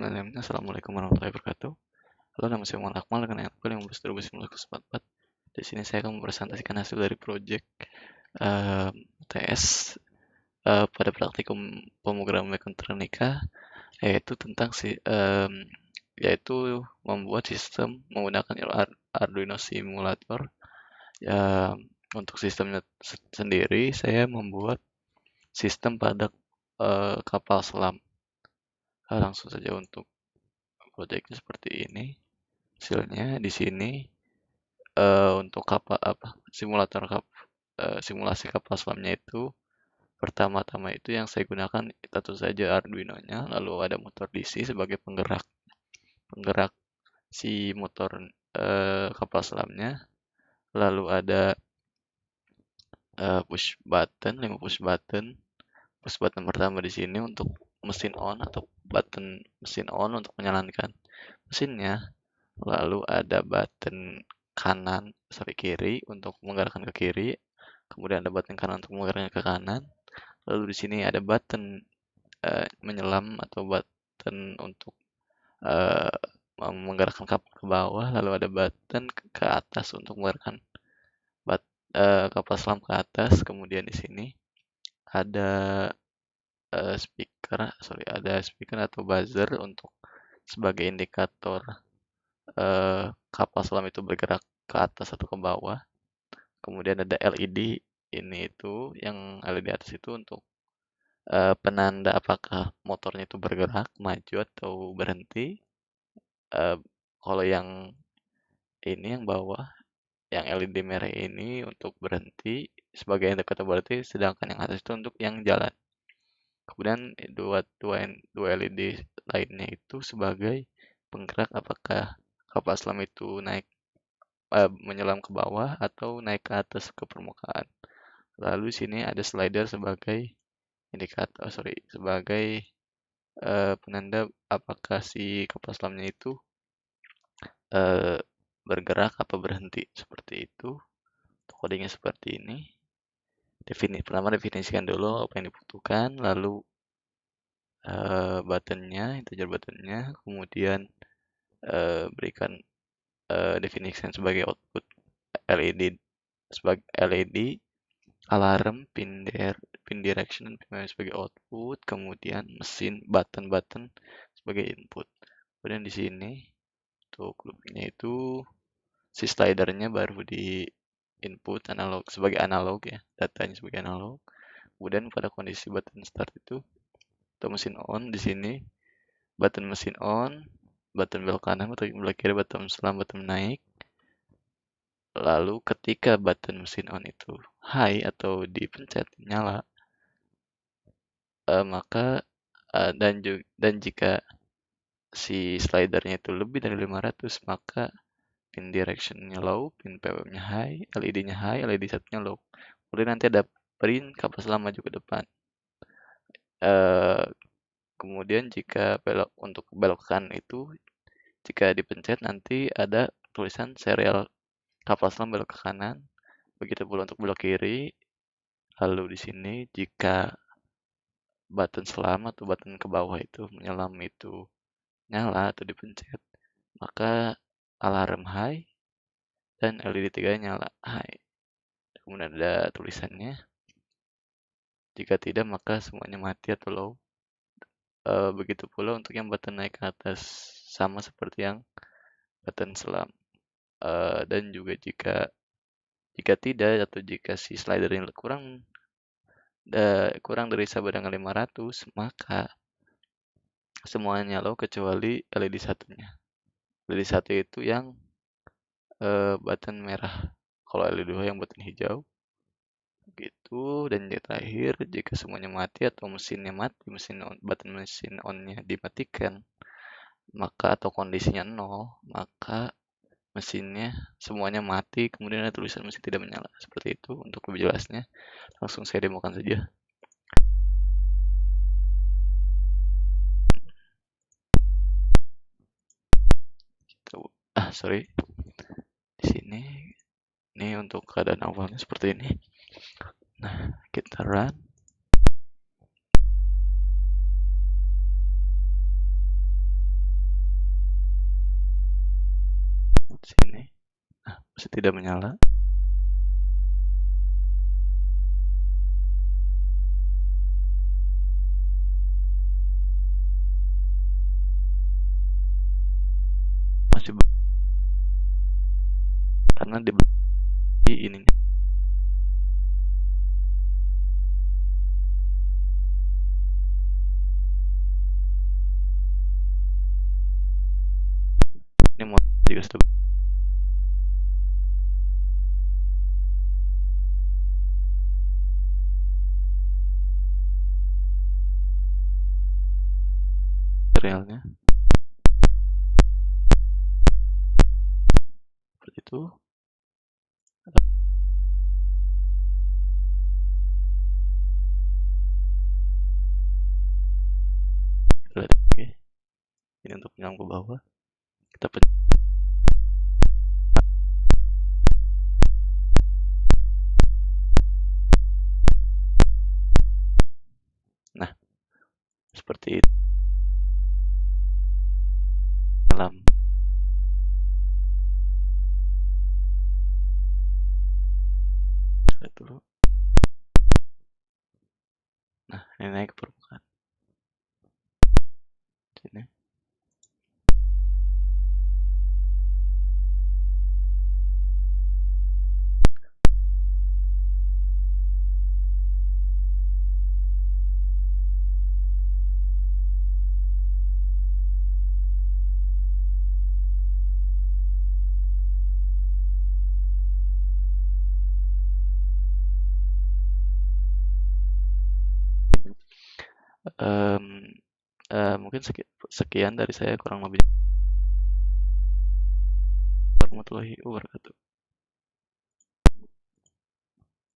Bismillahirrahmanirrahim. Assalamualaikum warahmatullahi wabarakatuh. Halo, nama saya Muhammad Akmal dengan NPK 15 Di sini saya akan mempresentasikan hasil dari proyek UTS pada praktikum pemrograman mekatronika, yaitu tentang yaitu membuat sistem menggunakan Arduino simulator. Untuk sistemnya sendiri, saya membuat sistem pada kapal selam. Langsung saja untuk proyeknya seperti ini. Hasilnya di sini untuk simulasi kapal selamnya itu pertama-tama itu yang saya gunakan tentu saja Arduino-nya, lalu ada motor DC sebagai penggerak si motor kapal selamnya, lalu ada push button, 5 push button pertama di sini untuk mesin on atau button mesin on untuk menyalakan mesinnya. Lalu ada button kanan sampai kiri untuk menggerakkan ke kiri. Kemudian ada button kanan untuk menggerakkan ke kanan. Lalu di sini ada button menyelam atau button untuk menggerakkan kapal ke bawah. Lalu ada button ke atas untuk menggerakkan kapal selam ke atas. Kemudian di sini ada speaker atau buzzer untuk sebagai indikator kapal selam itu bergerak ke atas atau ke bawah. Kemudian ada LED ini itu yang LED atas itu untuk penanda apakah motornya itu bergerak, maju atau berhenti. Kalau yang ini yang bawah, yang LED merah ini untuk berhenti sebagai indikator berhenti, sedangkan yang atas itu untuk yang jalan. Kemudian dua LED lainnya itu sebagai penggerak apakah kapal selam itu menyelam ke bawah atau naik ke atas ke permukaan. Lalu sini ada slider sebagai sebagai penanda apakah si kapal selamnya itu bergerak atau berhenti, seperti itu. Codingnya seperti ini. Pertama definisikan dulu apa yang dibutuhkan, lalu integer buttonnya, kemudian berikan definisikan sebagai output LED, alarm, pin direction, dan pin memory sebagai output, kemudian button sebagai input. Kemudian di sini untuk loopingnya itu si slidernya baru di input sebagai analog ya, datanya sebagai analog. Kemudian pada kondisi button start itu atau mesin on, di sini button mesin on, button belok kanan, button belok kiri, button selam, button naik. Lalu ketika button mesin on itu high atau dipencet nyala, maka dan jika si slidernya itu lebih dari 500, maka pin direction-nya low, pin PWM-nya high, LED-nya high, LED satunya low. Kemudian nanti ada print kapal selam maju ke depan. Kemudian jika untuk belok kanan itu, jika dipencet nanti ada tulisan serial kapal selam belok ke kanan. Begitu pula untuk belok kiri. Lalu di sini jika button selam atau button ke bawah itu menyelam itu nyala atau dipencet, maka alarm high dan LED 3 nyala high. Kemudian ada tulisannya. Jika tidak, maka semuanya mati atau low. Begitu pula untuk yang button naik ke atas, sama seperti yang button selam. Dan juga jika tidak atau jika si slider ini kurang dari sama dengan 500, maka semuanya low kecuali LED satunya. LED satu itu yang button merah. Kalau LED 2 yang button hijau. Gitu. Dan yang terakhir, jika semuanya mati atau mesinnya mati, button mesin on-nya dimatikan, maka atau kondisinya 0, maka mesinnya semuanya mati, kemudian ada tulisan mesin tidak menyala. Seperti itu. Untuk lebih jelasnya, langsung saya demokan saja. Sorry. Di sini ini untuk keadaan awalnya seperti ini. Nah, kita run. masih tidak menyala. Masih karena di ininya. Ini mau juga sudah serialnya seperti itu. Lihat, oke. Ini untuk yang ke bawah. Kita pencet. Nah, seperti itu. Dalam lihat dulu. Nah, ini naik ke permukaan. Sini. Em, mungkin sekian dari saya kurang lebih. Warahmatullahi wabarakatuh.